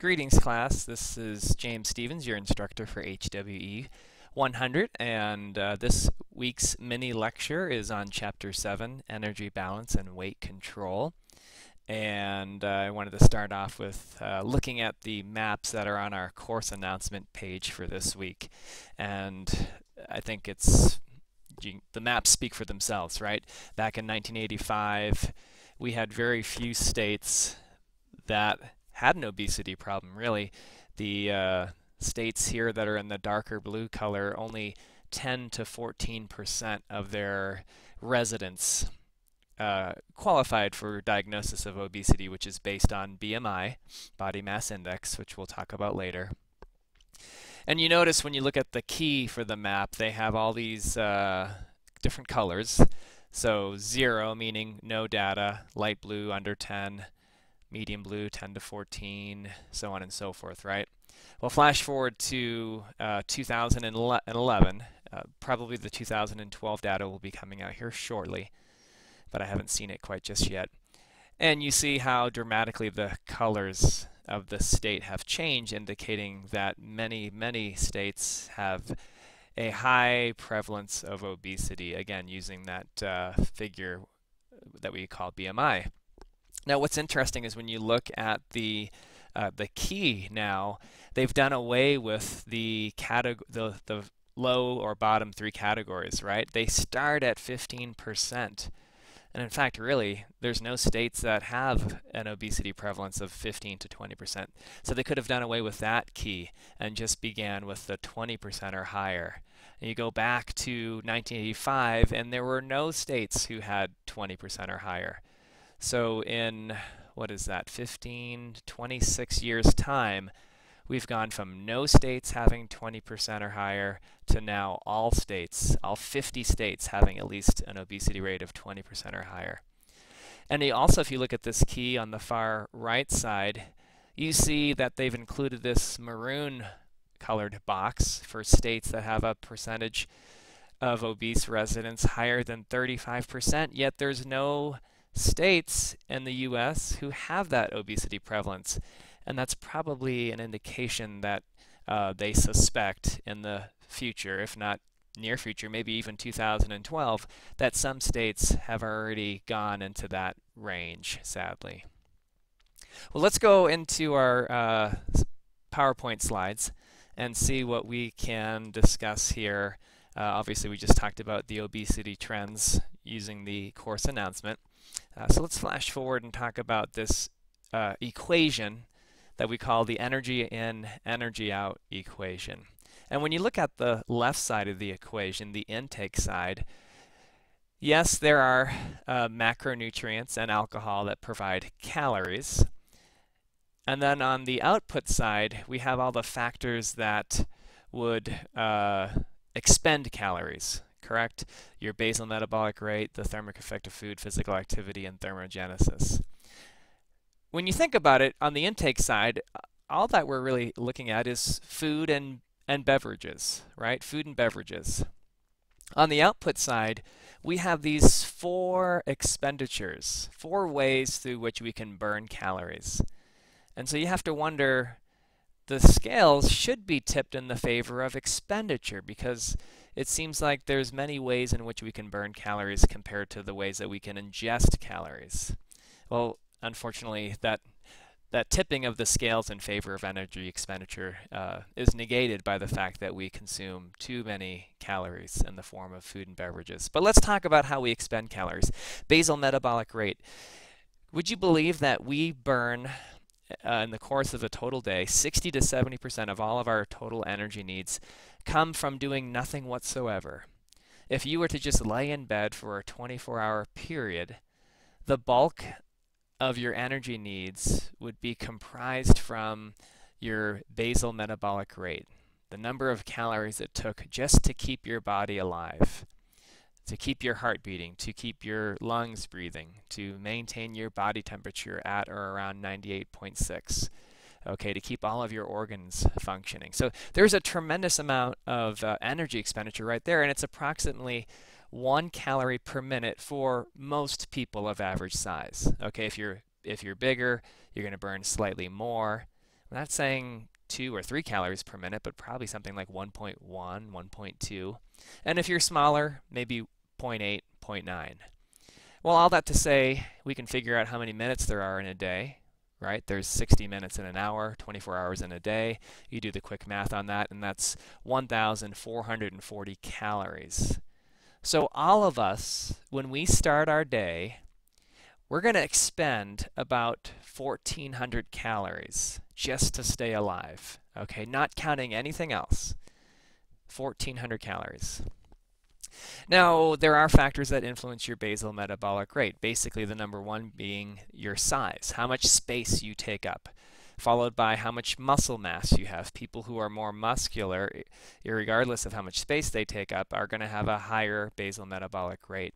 Greetings, class. This is James Stevens, your instructor for HWE 100, and this week's mini lecture is on Chapter 7, Energy Balance and Weight Control. And I wanted to start off with looking at the maps that are on our course announcement page for this week. And I think the maps speak for themselves, right? Back in 1985, we had very few states that had an obesity problem, really. The states here that are in the darker blue color, only 10 to 14% of their residents qualified for diagnosis of obesity, which is based on BMI, body mass index, which we'll talk about later. And you notice when you look at the key for the map, they have all these different colors. So 0 meaning no data, light blue under 10, medium blue 10 to 14, so on and so forth, right? Well, flash forward to 2011. Probably the 2012 data will be coming out here shortly, but I haven't seen it quite just yet. And you see how dramatically the colors of the state have changed, indicating that many states have a high prevalence of obesity, again using that figure that we call BMI. Now, what's interesting is when you look at the key now, they've done away with the low or bottom three categories, right? They start at 15%. And in fact, really, there's no states that have an obesity prevalence of 15 to 20%. So they could have done away with that key and just began with the 20% or higher. And you go back to 1985, and there were no states who had 20% or higher. So in, 26 years' time, we've gone from no states having 20% or higher to now all states, all 50 states having at least an obesity rate of 20% or higher. And also, if you look at this key on the far right side, you see that they've included this maroon colored box for states that have a percentage of obese residents higher than 35%, yet there's no states in the US who have that obesity prevalence. And that's probably an indication that they suspect in the future, if not near future, maybe even 2012, that some states have already gone into that range, sadly. Well, let's go into our PowerPoint slides and see what we can discuss here. Obviously, we just talked about the obesity trends using the course announcement. So let's flash forward and talk about this equation that we call the energy in, energy out equation. And when you look at the left side of the equation, the intake side, yes, there are macronutrients and alcohol that provide calories. And then on the output side, we have all the factors that would expend calories, correct? Your basal metabolic rate, the thermic effect of food, physical activity, and thermogenesis. When you think about it, on the intake side, all that we're really looking at is food and beverages, right? Food and beverages. On the output side, we have these 4 expenditures, 4 ways through which we can burn calories. And so you have to wonder, the scales should be tipped in the favor of expenditure, because it seems like there's many ways in which we can burn calories compared to the ways that we can ingest calories. Well, unfortunately, that tipping of the scales in favor of energy expenditure is negated by the fact that we consume too many calories in the form of food and beverages. But let's talk about how we expend calories. Basal metabolic rate. Would you believe that we burn in the course of a total day, 60 to 70% of all of our total energy needs come from doing nothing whatsoever? If you were to just lay in bed for a 24-hour period, the bulk of your energy needs would be comprised from your basal metabolic rate, the number of calories it took just to keep your body alive, to keep your heart beating, to keep your lungs breathing, to maintain your body temperature at or around 98.6, okay, to keep all of your organs functioning. So there's a tremendous amount of energy expenditure right there, and it's approximately 1 calorie per minute for most people of average size. Okay, if you're bigger, you're going to burn slightly more, I'm not saying 2 or 3 calories per minute, but probably something like 1.1, 1.2. And if you're smaller, maybe zero point 0.8, 0.9. Well, all that to say, we can figure out how many minutes there are in a day, right? There's 60 minutes in an hour, 24 hours in a day. You do the quick math on that, and that's 1,440 calories. So all of us, when we start our day, we're going to expend about 1,400 calories just to stay alive, okay? Not counting anything else. 1,400 calories. Now, there are factors that influence your basal metabolic rate. Basically, the number one being your size, how much space you take up, followed by how much muscle mass you have. People who are more muscular, regardless of how much space they take up, are going to have a higher basal metabolic rate.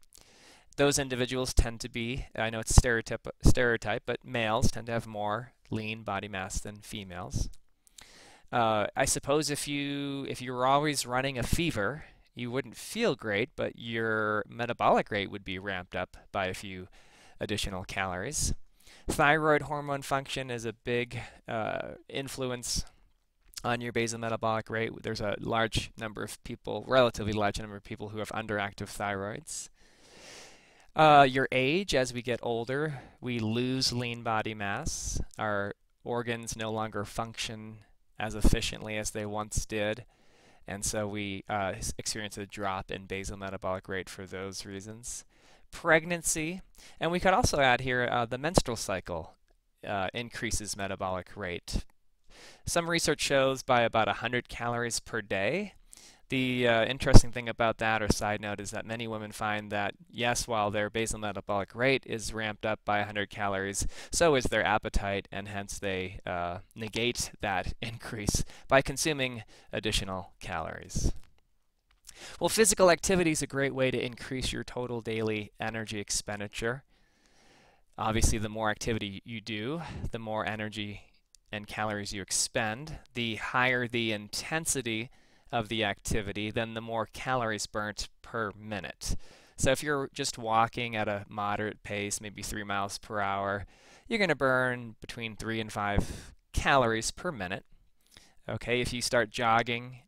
Those individuals tend to be, I know it's stereotype, but males tend to have more lean body mass than females. I suppose if you were always running a fever, you wouldn't feel great, but your metabolic rate would be ramped up by a few additional calories. Thyroid hormone function is a big influence on your basal metabolic rate. There's a large number of people, relatively large number of people who have underactive thyroids. Your age, as we get older, we lose lean body mass. Our organs no longer function as efficiently as they once did. And so we experience a drop in basal metabolic rate for those reasons. Pregnancy, and we could also add here the menstrual cycle increases metabolic rate. Some research shows by about 100 calories per day. The interesting thing about that, or side note, is that many women find that, yes, while their basal metabolic rate is ramped up by 100 calories, so is their appetite, and hence they negate that increase by consuming additional calories. Well, physical activity is a great way to increase your total daily energy expenditure. Obviously, the more activity you do, the more energy and calories you expend. The higher the intensity of the activity, then the more calories burnt per minute. So if you're just walking at a moderate pace, maybe 3 miles per hour, you're going to burn between 3 and 5 calories per minute. Okay, if you start jogging,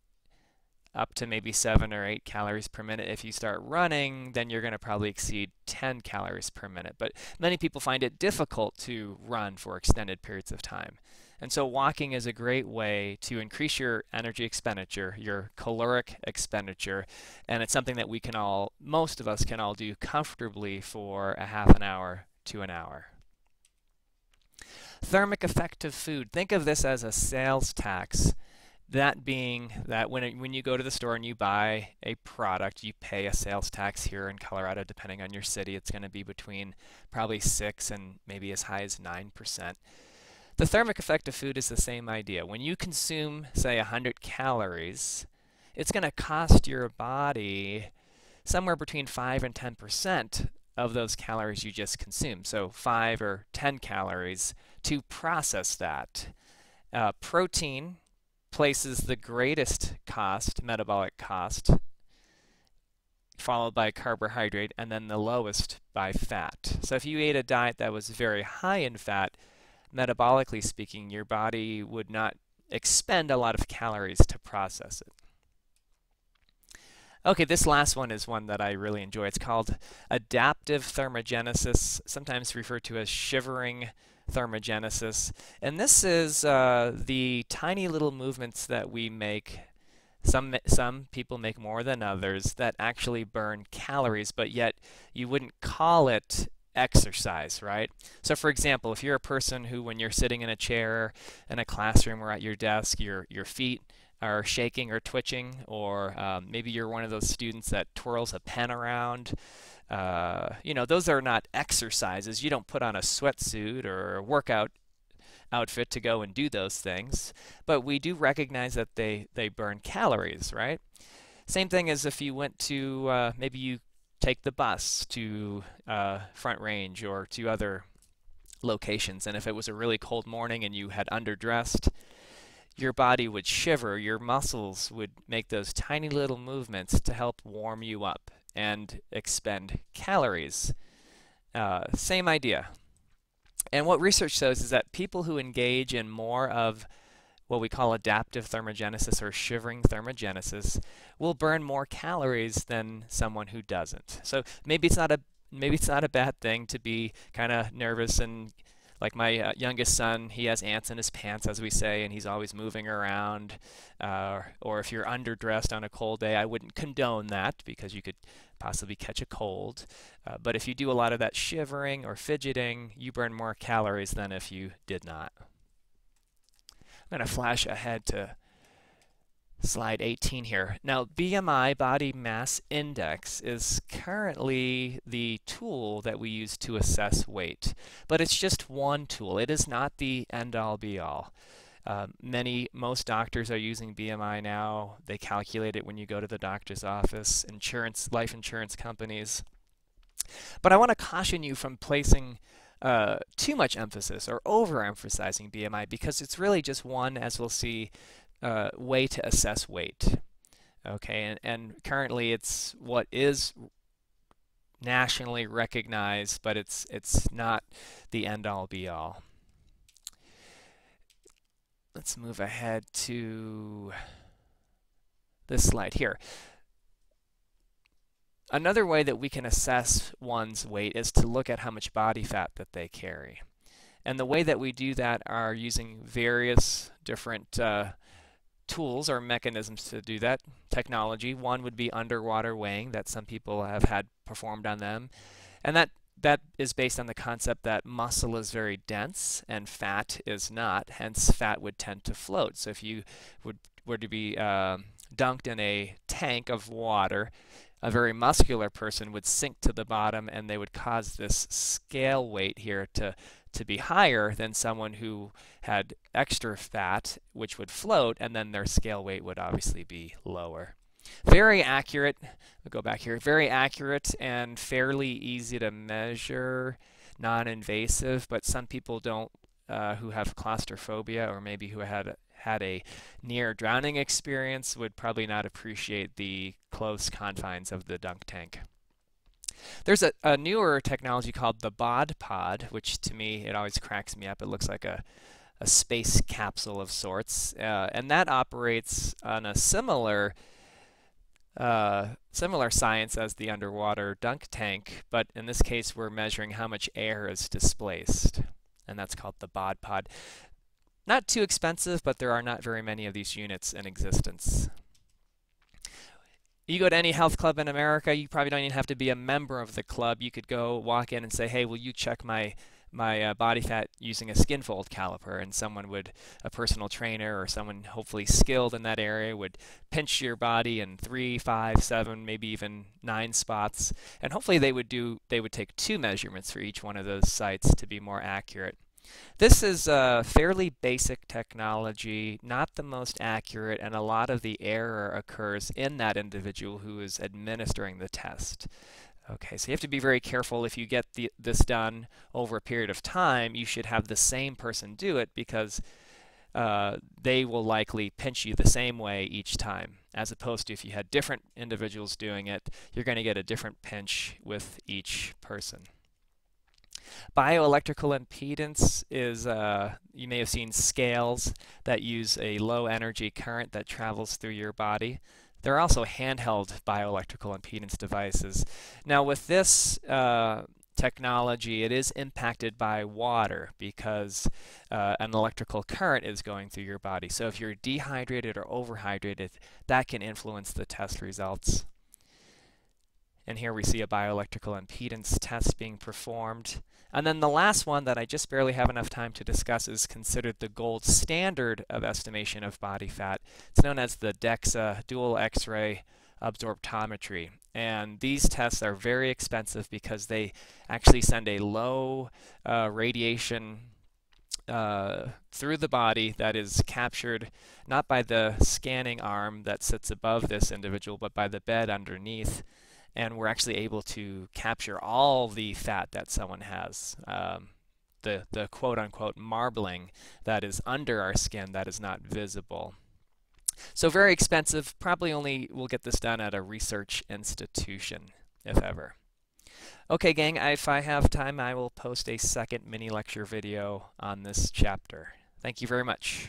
up to maybe 7 or 8 calories per minute. If you start running, then you're going to probably exceed 10 calories per minute. But many people find it difficult to run for extended periods of time. And so walking is a great way to increase your energy expenditure, your caloric expenditure, and it's something that we can all, most of us can all do comfortably for a half an hour to an hour. Thermic effect of food. Think of this as a sales tax. That being that when you go to the store and you buy a product, you pay a sales tax. Here in Colorado, depending on your city, it's going to be between probably 6 and maybe as high as 9%. The thermic effect of food is the same idea. When you consume, say, 100 calories, it's going to cost your body somewhere between 5 and 10% of those calories you just consumed. So 5 or 10 calories to process that. Protein places the greatest cost, metabolic cost, followed by carbohydrate, and then the lowest by fat. So if you ate a diet that was very high in fat, metabolically speaking, your body would not expend a lot of calories to process it. Okay, this last one is one that I really enjoy. It's called adaptive thermogenesis, sometimes referred to as shivering thermogenesis. And this is the tiny little movements that we make. Some people make more than others that actually burn calories, but yet you wouldn't call it exercise, right? So for example, if you're a person who, when you're sitting in a chair in a classroom or at your desk, your feet are shaking or twitching, or maybe you're one of those students that twirls a pen around, you know, those are not exercises. You don't put on a sweatsuit or a workout outfit to go and do those things, but we do recognize that they burn calories, right? Same thing as if you went to, maybe you take the bus to Front Range or to other locations, and if it was a really cold morning and you had underdressed, your body would shiver, your muscles would make those tiny little movements to help warm you up and expend calories. Same idea. And what research shows is that people who engage in more of what we call adaptive thermogenesis or shivering thermogenesis will burn more calories than someone who doesn't. So maybe it's not a bad thing to be kind of nervous and like my youngest son, he has ants in his pants, as we say, and he's always moving around. Or if you're underdressed on a cold day, I wouldn't condone that because you could possibly catch a cold. But if you do a lot of that shivering or fidgeting, you burn more calories than if you did not. I'm going to flash ahead to slide 18 here. Now, BMI, body mass index, is currently the tool that we use to assess weight, but it's just one tool. It is not the end-all be-all. Most doctors are using BMI now. They calculate it when you go to the doctor's office, life insurance companies. But I want to caution you from placing too much emphasis or overemphasizing BMI because it's really just one, as we'll see, way to assess weight. Okay, and currently it's what is nationally recognized, but it's not the end-all be-all. Let's move ahead to this slide here. Another way that we can assess one's weight is to look at how much body fat that they carry. And the way that we do that are using various different tools or mechanisms to do that. Technology. One would be underwater weighing that some people have had performed on them. And that is based on the concept that muscle is very dense and fat is not. Hence, fat would tend to float. So if you were to be dunked in a tank of water, a very muscular person would sink to the bottom and they would cause this scale weight here to be higher than someone who had extra fat, which would float, and then their scale weight would obviously be lower. Very accurate. We'll go back here. Very accurate and fairly easy to measure, non-invasive, but some people don't who have claustrophobia or maybe who had a near drowning experience would probably not appreciate the close confines of the dunk tank. There's a newer technology called the bod pod, which to me, it always cracks me up. It looks like a space capsule of sorts, and that operates on a similar science as the underwater dunk tank, but in this case, we're measuring how much air is displaced, and that's called the bod pod. Not too expensive, but there are not very many of these units in existence. You go to any health club in America, you probably don't even have to be a member of the club. You could go walk in and say, hey, will you check my body fat using a skin fold caliper? And someone would, a personal trainer or someone hopefully skilled in that area, would pinch your body in 3, 5, 7, maybe even 9 spots. And hopefully they would take 2 measurements for each one of those sites to be more accurate. This is a fairly basic technology, not the most accurate, and a lot of the error occurs in that individual who is administering the test. Okay, so you have to be very careful if you get this done over a period of time. You should have the same person do it because they will likely pinch you the same way each time, as opposed to if you had different individuals doing it, you're going to get a different pinch with each person. Bioelectrical impedance is, you may have seen scales that use a low energy current that travels through your body. There are also handheld bioelectrical impedance devices. Now with this technology, it is impacted by water because an electrical current is going through your body. So if you're dehydrated or overhydrated, that can influence the test results. And here we see a bioelectrical impedance test being performed. And then the last one that I just barely have enough time to discuss is considered the gold standard of estimation of body fat. It's known as the DEXA, dual X-ray absorptometry. And these tests are very expensive because they actually send a low radiation through the body that is captured not by the scanning arm that sits above this individual, but by the bed underneath. And we're actually able to capture all the fat that someone has, the quote-unquote marbling that is under our skin that is not visible. So very expensive. Probably only will get this done at a research institution, if ever. Okay, gang, if I have time, I will post a second mini lecture video on this chapter. Thank you very much.